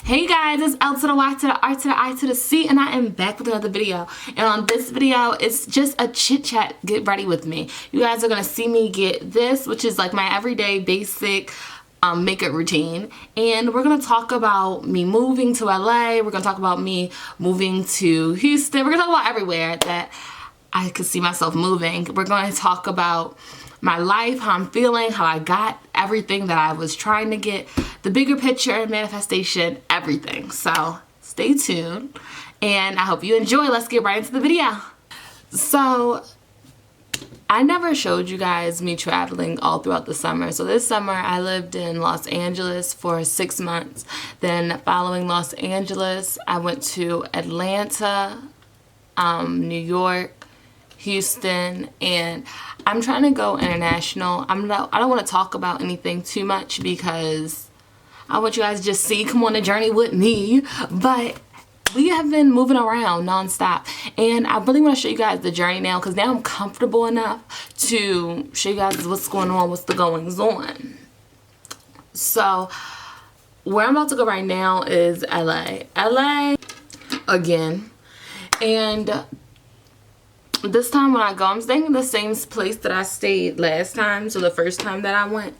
Hey guys, it's L to the Y to the R to the I to the C, and I am back with another video. And on this video, it's just a chit chat. Get ready with me. You guys are gonna see me get this, which is like my everyday basic makeup routine, and we're gonna talk about me moving to LA. We're gonna talk about me moving to Houston. We're gonna talk about everywhere that I could see myself moving. We're gonna talk about my life, how I'm feeling, how I got everything that I was trying to get, the bigger picture, manifestation, everything. So stay tuned and I hope you enjoy. Let's get right into the video. So I never showed you guys me traveling all throughout the summer. So this summer I lived in Los Angeles for 6 months. Then following Los Angeles, I went to Atlanta, New York, Houston, and I'm trying to go international. I don't want to talk about anything too much because I want you guys to just see, come on a journey with me. But we have been moving around nonstop, and I really want to show you guys the journey now because now I'm comfortable enough to show you guys what's going on, what's the goings on. So where I'm about to go right now is LA again, and this time when I go, I'm staying in the same place that I stayed last time, so the first time that I went,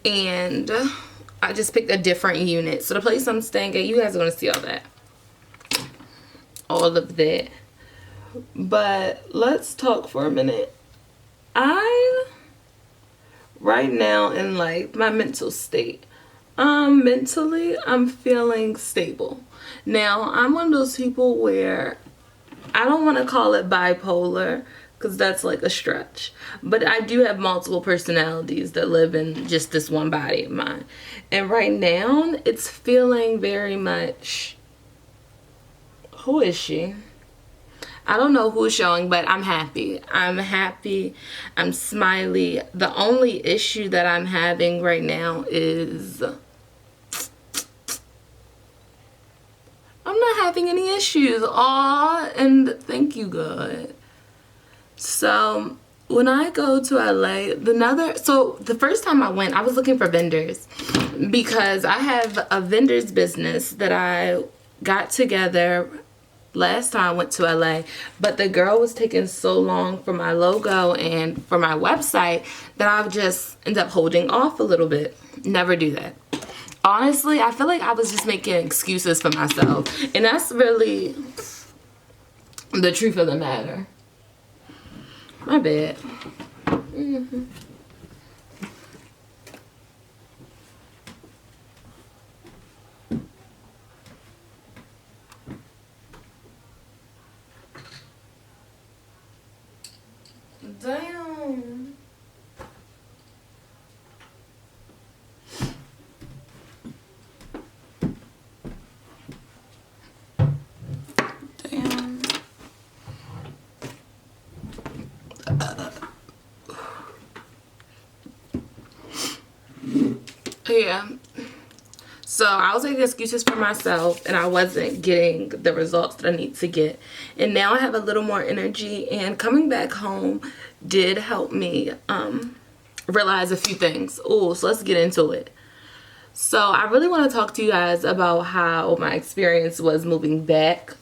and I just picked a different unit. So the place I'm staying at, you guys are going to see all of that, but let's talk for a minute. Right now in like my mental state, mentally I'm feeling stable. Now I'm one of those people where I don't want to call it bipolar because that's like a stretch, but I do have multiple personalities that live in just this one body of mine. And right now it's feeling very much, who is she? I don't know who's showing, but I'm happy. I'm smiley. The only issue that I'm having right now is I'm not having any issues. Aw, and thank you, God. So when I go to LA, the first time I went, I was looking for vendors because I have a vendor's business that I got together last time I went to LA, but the girl was taking so long for my logo and for my website that I just ended up holding off a little bit. Never do that. Honestly, I feel like I was just making excuses for myself, and that's really the truth of the matter. My bad. Damn. Yeah, so I was making excuses for myself and I wasn't getting the results that I need to get, and now I have a little more energy, and coming back home did help me realize a few things. So let's get into it. So I really want to talk to you guys about how my experience was moving back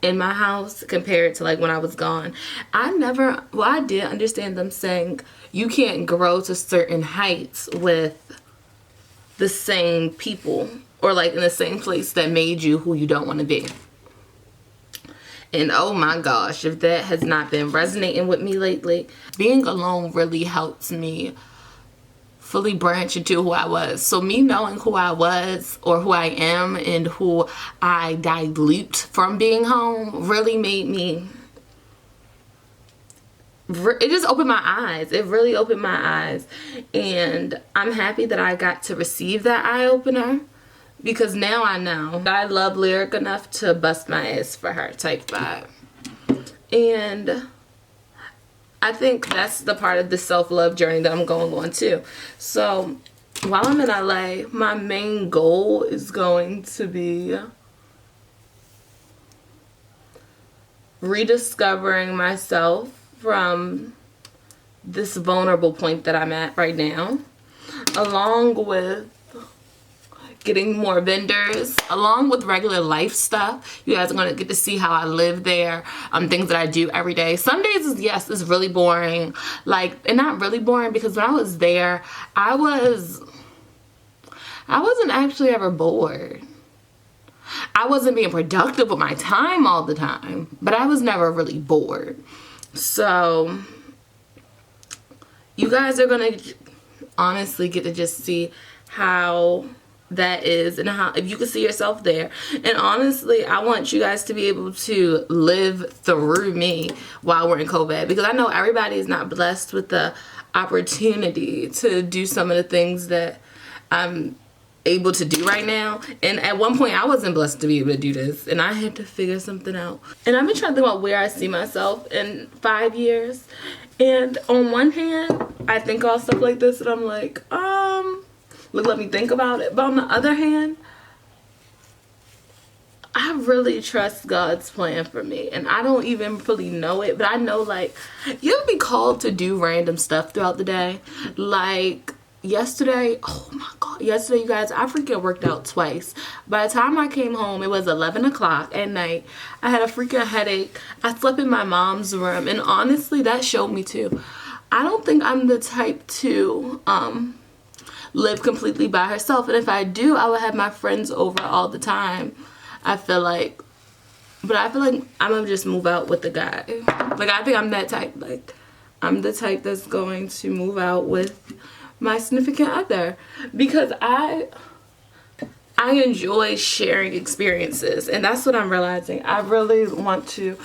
in my house compared to like when I was gone. I did understand them saying you can't grow to certain heights with the same people or like in the same place that made you who you don't want to be. And oh my gosh, if that has not been resonating with me lately, being alone really helps me fully branch into who I was. So me knowing who I was or who I am and who I dilute from being home really made me, it just opened my eyes. It really opened my eyes, and I'm happy that I got to receive that eye-opener because now I know I love Lyric enough to bust my ass for her type vibe. And I think that's the part of the self-love journey that I'm going on too. So while I'm in LA, my main goal is going to be rediscovering myself from this vulnerable point that I'm at right now, along with getting more vendors along with regular life stuff. You guys are going to get to see how I live there, things that I do every day. Some days is really boring, like, and not really boring, because when I was there I wasn't actually ever bored. I wasn't being productive with my time all the time, but I was never really bored. So you guys are going to honestly get to just see how that is, and how, if you can see yourself there. And honestly, I want you guys to be able to live through me while we're in COVID, because I know everybody is not blessed with the opportunity to do some of the things that I'm able to do right now. And at one point I wasn't blessed to be able to do this, and I had to figure something out. And I've been trying to think about where I see myself in 5 years. And on one hand, I think all stuff like this and I'm like, let me think about it. But on the other hand, I really trust God's plan for me, and I don't even really know it, but I know, like, you'll be called to do random stuff throughout the day. Like yesterday, oh my God, yesterday, you guys, I freaking worked out twice. By the time I came home, it was 11 o'clock at night. I had a freaking headache. I slept in my mom's room, and honestly, that showed me too, I don't think I'm the type to live completely by herself. And if I do, I would have my friends over all the time, I feel like. But I feel like I'm gonna just move out with the guy. Like, I think I'm that type. Like, I'm the type that's going to move out with my significant other, because I enjoy sharing experiences, and that's what I'm realizing. I really want to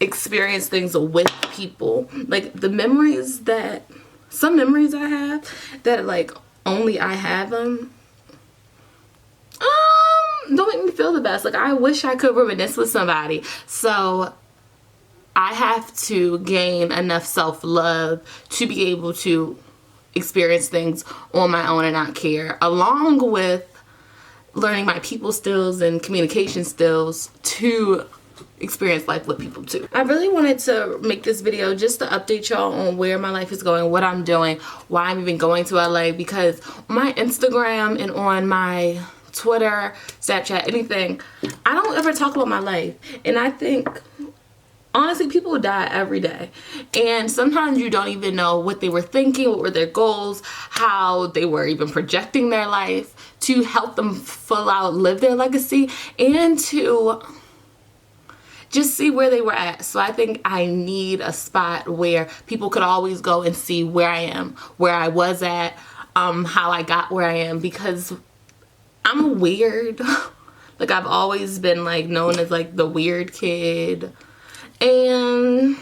experience things with people. Like, the memories that, some memories I have that, like, only I have them, don't make me feel the best. Like, I wish I could reminisce with somebody. So I have to gain enough self-love to be able to experience things on my own and not care, along with learning my people skills and communication skills to experience life with people too. I really wanted to make this video just to update y'all on where my life is going, what I'm doing, why I'm even going to LA, because on my Instagram and on my Twitter, Snapchat, anything, I don't ever talk about my life. And I think, honestly, people die every day, and sometimes you don't even know what they were thinking, what were their goals, how they were even projecting their life to help them full out live their legacy, and to just see where they were at. So I think I need a spot where people could always go and see where I am, where I was at, how I got where I am, because I'm weird. Like, I've always been, like, known as, like, the weird kid. And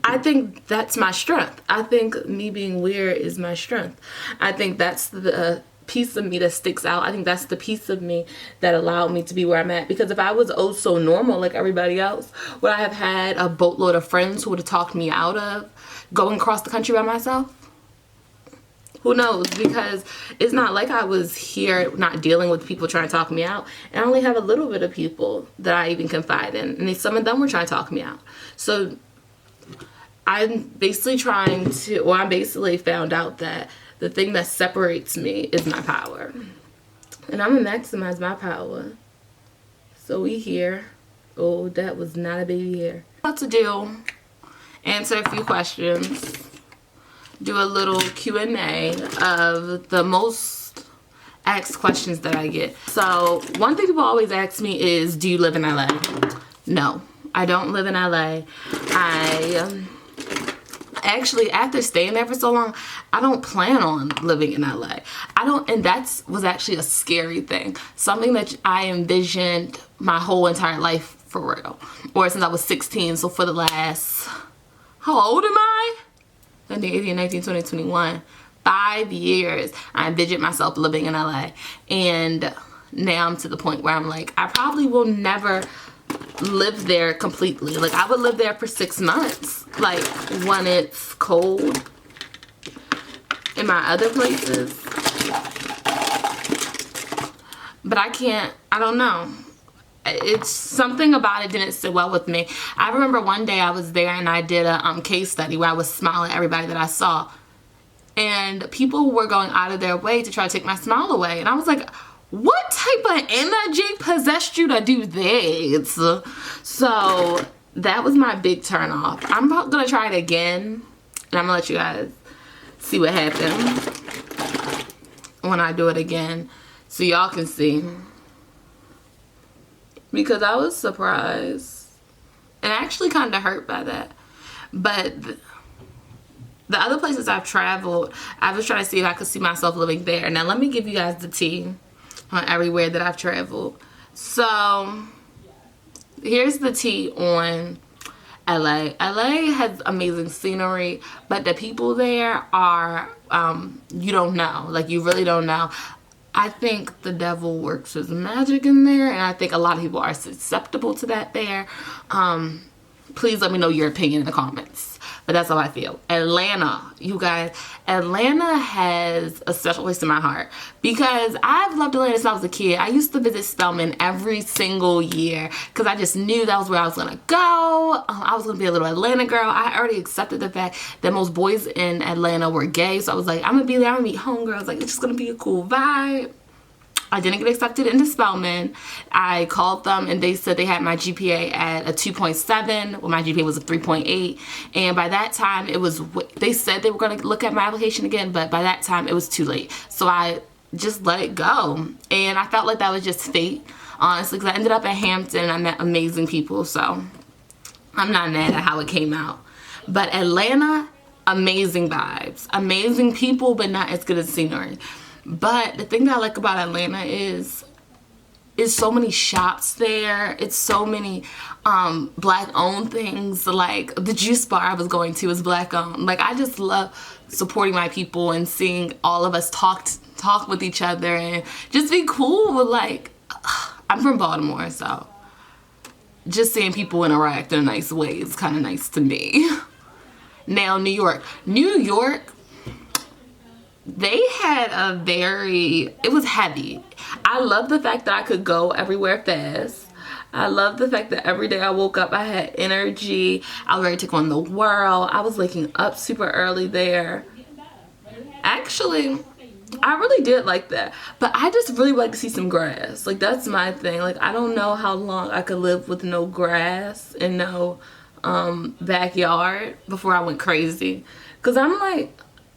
I think that's my strength. I think me being weird is my strength. I think that's the piece of me that sticks out. I think that's the piece of me that allowed me to be where I'm at. Because if I was oh so normal like everybody else, would I have had a boatload of friends who would have talked me out of going across the country by myself? Who knows? Because it's not like I was here not dealing with people trying to talk me out. And I only have a little bit of people that I even confide in, and some of them were trying to talk me out. So I'm basically I basically found out that the thing that separates me is my power. And I'm gonna maximize my power. So we here. Oh, that was not a baby hair. What to answer a few questions. Do a little Q&A of the most asked questions that I get. So one thing people always ask me is, do you live in LA? No, I don't live in LA. I actually, after staying there for so long, I don't plan on living in LA. And that was actually a scary thing. Something that I envisioned my whole entire life, for real. Or since I was 16, so for the last, how old am I? 18, 19, 20, 21. 5 years I envisioned myself living in LA. And now I'm to the point where I'm like, I probably will never live there completely. Like, I would live there for 6 months, like when it's cold. In my other places, but I don't know. It's something about it didn't sit well with me. I remember one day I was there and I did a case study where I was smiling at everybody that I saw. and people were going out of their way to try to take my smile away. And I was like, what type of energy possessed you to do that? So that was my big turn off. I'm gonna try it again, and I'm gonna let you guys see what happens when I do it again, so y'all can see. Because I was surprised and actually kind of hurt by that. But the other places I've traveled, I was trying to see if I could see myself living there. Now let me give you guys the tea on everywhere that I've traveled. So here's the tea on LA. LA has amazing scenery, but the people there are, you don't know. Like, you really don't know. I think the devil works his magic in there, and I think a lot of people are susceptible to that there. Please let me know your opinion in the comments. But that's how I feel. Atlanta, you guys. Atlanta has a special place in my heart because I've loved Atlanta since I was a kid. I used to visit Spelman every single year because I just knew that was where I was going to go. I was going to be a little Atlanta girl. I already accepted the fact that most boys in Atlanta were gay. So I was like, I'm going to be there. I'm going to meet homegirls. Like, it's just going to be a cool vibe. I didn't get accepted into Spelman. I called them and they said they had my GPA at a 2.7. Well, my GPA was a 3.8. And by that time, they said they were going to look at my application again, but by that time, it was too late. So I just let it go. And I felt like that was just fate, honestly, because I ended up at Hampton and I met amazing people. So I'm not mad at how it came out. But Atlanta, amazing vibes. Amazing people, but not as good as scenery. But the thing that I like about Atlanta is so many shops there. It's so many black owned things. Like the juice bar I was going to is black owned. Like, I just love supporting my people and seeing all of us talk with each other and just be cool with, like, I'm from Baltimore, so just seeing people interact in a nice way is kind of nice to me. Now, New York, they had it was heavy. I love the fact that I could go everywhere fast. I love the fact that every day I woke up, I had energy. I was ready to take on the world. I was waking up super early there. Actually, I really did like that. But I just really like to see some grass. Like, that's my thing. Like, I don't know how long I could live with no grass and no backyard before I went crazy. Because I'm like,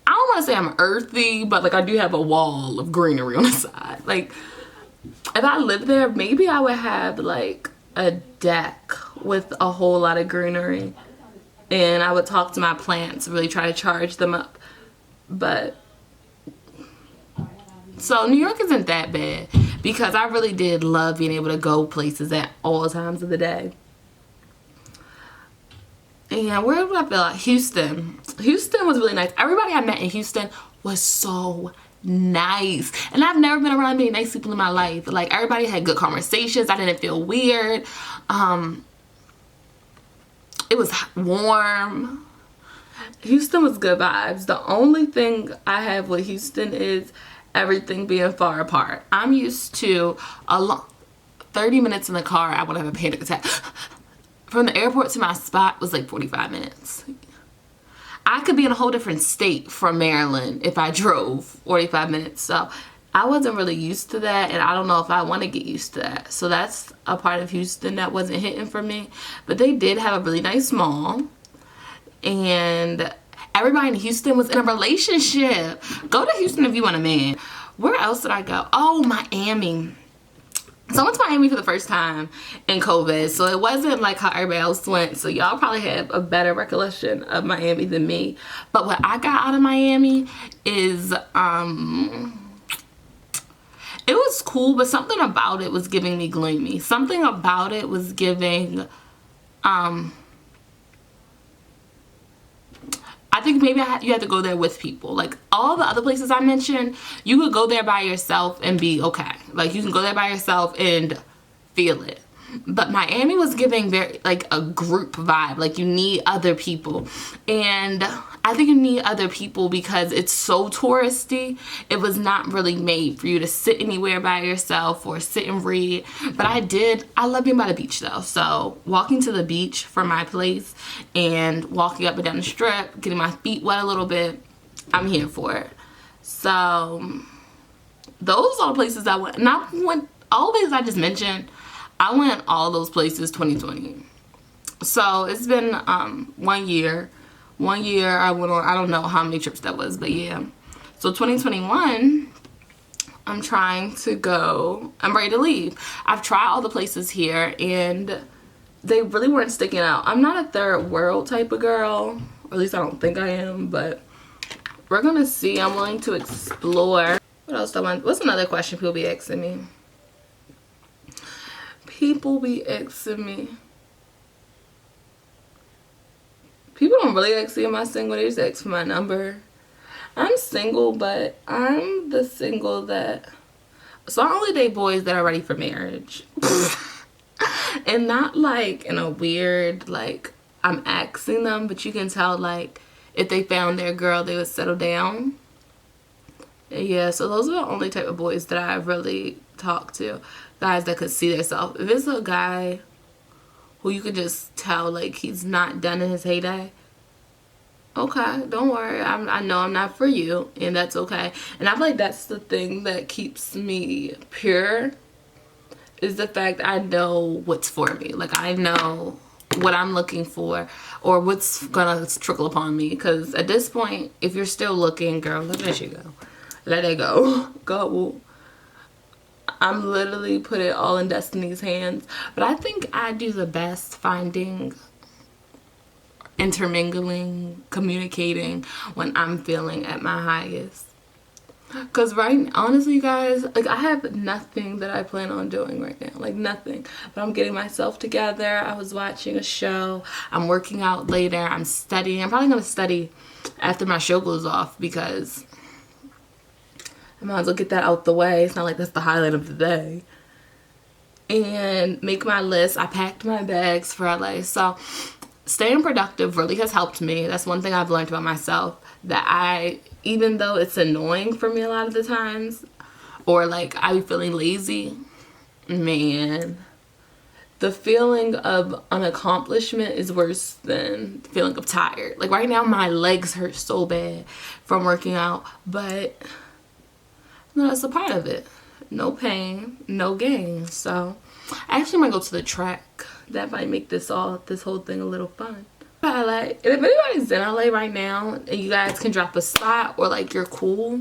I don't want to say I'm earthy, but like, I do have a wall of greenery on the side. Like, if I lived there, maybe I would have like a deck with a whole lot of greenery, and I would talk to my plants, really try to charge them up. But so New York isn't that bad because I really did love being able to go places at all times of the day. And where did I feel like? Houston was really nice. Everybody I met in Houston was so nice. And I've never been around many nice people in my life. Like, everybody had good conversations. I didn't feel weird. It was warm. Houston was good vibes. The only thing I have with Houston is everything being far apart. I'm used to 30 minutes in the car, I would have a panic attack. From the airport to my spot was like 45 minutes. I could be in a whole different state from Maryland if I drove 45 minutes. So I wasn't really used to that, and I don't know if I want to get used to that. So that's a part of Houston that wasn't hitting for me. But they did have a really nice mall, and everybody in Houston was in a relationship. Go to Houston if you want a man. Where else did I go? Oh, Miami. So I went to Miami for the first time in COVID, so it wasn't like how everybody else went. So y'all probably have a better recollection of Miami than me. But what I got out of Miami is, it was cool, but something about it was giving me gloomy. Something about it was giving, I think maybe you had to go there with people. Like, all the other places I mentioned, you could go there by yourself and be okay. Like, you can go there by yourself and feel it. But Miami was giving very, like, a group vibe. Like, you need other people. And I think you need other people because it's so touristy. It was not really made for you to sit anywhere by yourself or sit and read. But I love being by the beach, though. So walking to the beach from my place and walking up and down the strip, getting my feet wet a little bit, I'm here for it. So those are the places I went. And I went, all the places I just mentioned, I went all those places 2020. So it's been 1 year. 1 year I went on, I don't know how many trips that was, but yeah. So 2021, I'm trying to go, I'm ready to leave. I've tried all the places here and they really weren't sticking out. I'm not a third world type of girl, or at least I don't think I am, but we're gonna see. I'm willing to explore. What else do I want? What's another question people be asking me? People be asking me. People don't really ask me am I single, they just ask for my number. I'm single, but I'm the single that, so I only date boys that are ready for marriage. And not like in a weird, like I'm asking them, but you can tell like if they found their girl, they would settle down. Yeah, so those are the only type of boys that I really talk to. Guys that could see themselves. If it's a guy who you could just tell like he's not done in his heyday, okay, don't worry. I know I'm not for you, and that's okay. And I feel like that's the thing that keeps me pure, is the fact I know what's for me. Like I know what I'm looking for or what's gonna trickle upon me. Because at this point, if you're still looking, girl, let that shit go. Let it go. Go. I'm literally put it all in Destiny's hands. But I think I do the best finding, intermingling, communicating when I'm feeling at my highest. Because honestly, you guys, like I have nothing that I plan on doing right now. Like nothing. But I'm getting myself together. I was watching a show. I'm working out later. I'm studying. I'm probably going to study after my show goes off because I might as well get that out the way. It's not like that's the highlight of the day. And make my list. I packed my bags for LA. So staying productive really has helped me. That's one thing I've learned about myself. That even though it's annoying for me a lot of the times, or like I be feeling lazy, man, the feeling of an accomplishment is worse than the feeling of tired. Like right now my legs hurt so bad from working out, but no, that's a part of it. No pain, no gain. So I actually might go to the track. That might make this whole thing a little fun. But like, if anybody's in LA right now and you guys can drop a spot or like you're cool,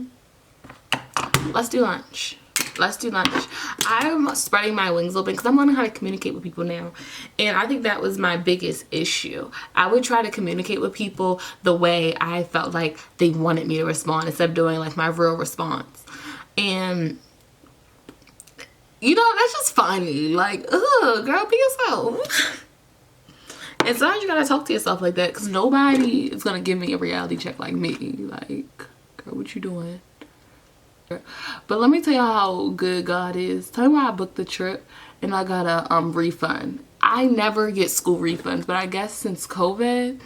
let's do lunch. Let's do lunch. I'm spreading my wings open because I'm learning how to communicate with people now. And I think that was my biggest issue. I would try to communicate with people the way I felt like they wanted me to respond instead of doing like my real response. And you know, that's just funny. Like, ugh, girl, be yourself. And sometimes you gotta talk to yourself like that because nobody is gonna give me a reality check like me. Like, girl, what you doing? But let me tell you how good God is. Tell me why I booked the trip and I got a refund. I never get school refunds, but I guess since COVID,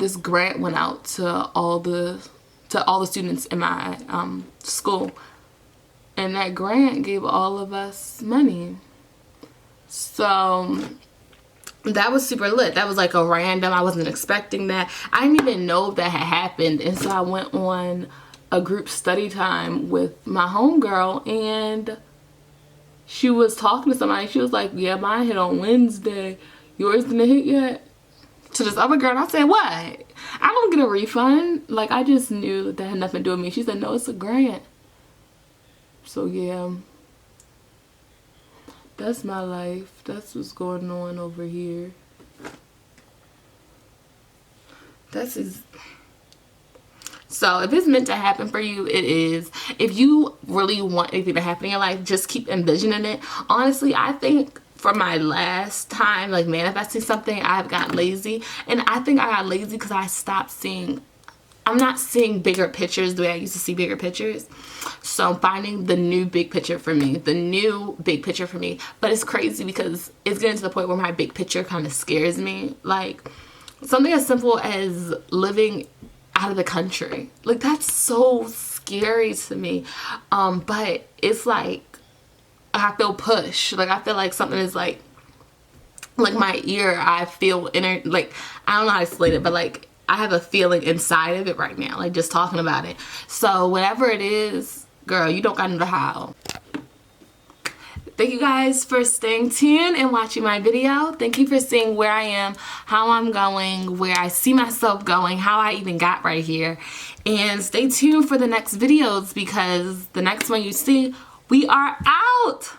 this grant went out to all the students in my school. And that grant gave all of us money. So that was super lit. That was like a random, I wasn't expecting that. I didn't even know that had happened. And so I went on a group study time with my homegirl and she was talking to somebody. She was like, yeah, mine hit on Wednesday. Yours didn't hit yet? To this other girl. And I said, what? I don't get a refund. Like, I just knew that had nothing to do with me. She said, no, it's a grant. So yeah, that's my life. That's what's going on over here. So if it's meant to happen for you, it is. If you really want anything to happen in your life, just keep envisioning it. Honestly, I think for my last time like manifesting something, I've gotten lazy. And I think I got lazy because I stopped seeing, I'm not seeing bigger pictures the way I used to see bigger pictures. So I'm finding the new big picture for me. The new big picture for me. But it's crazy because it's getting to the point where my big picture kind of scares me. Like something as simple as living out of the country. Like that's so scary to me. But it's like I feel pushed. Like I feel like something is like my ear, I feel like I don't know how to explain it, but like I have a feeling inside of it right now, like just talking about it. So whatever it is, girl, you don't got to know how. Thank you guys for staying tuned and watching my video. Thank you for seeing where I am, how I'm going, where I see myself going, how I even got right here. And stay tuned for the next videos, because the next one you see, we are out.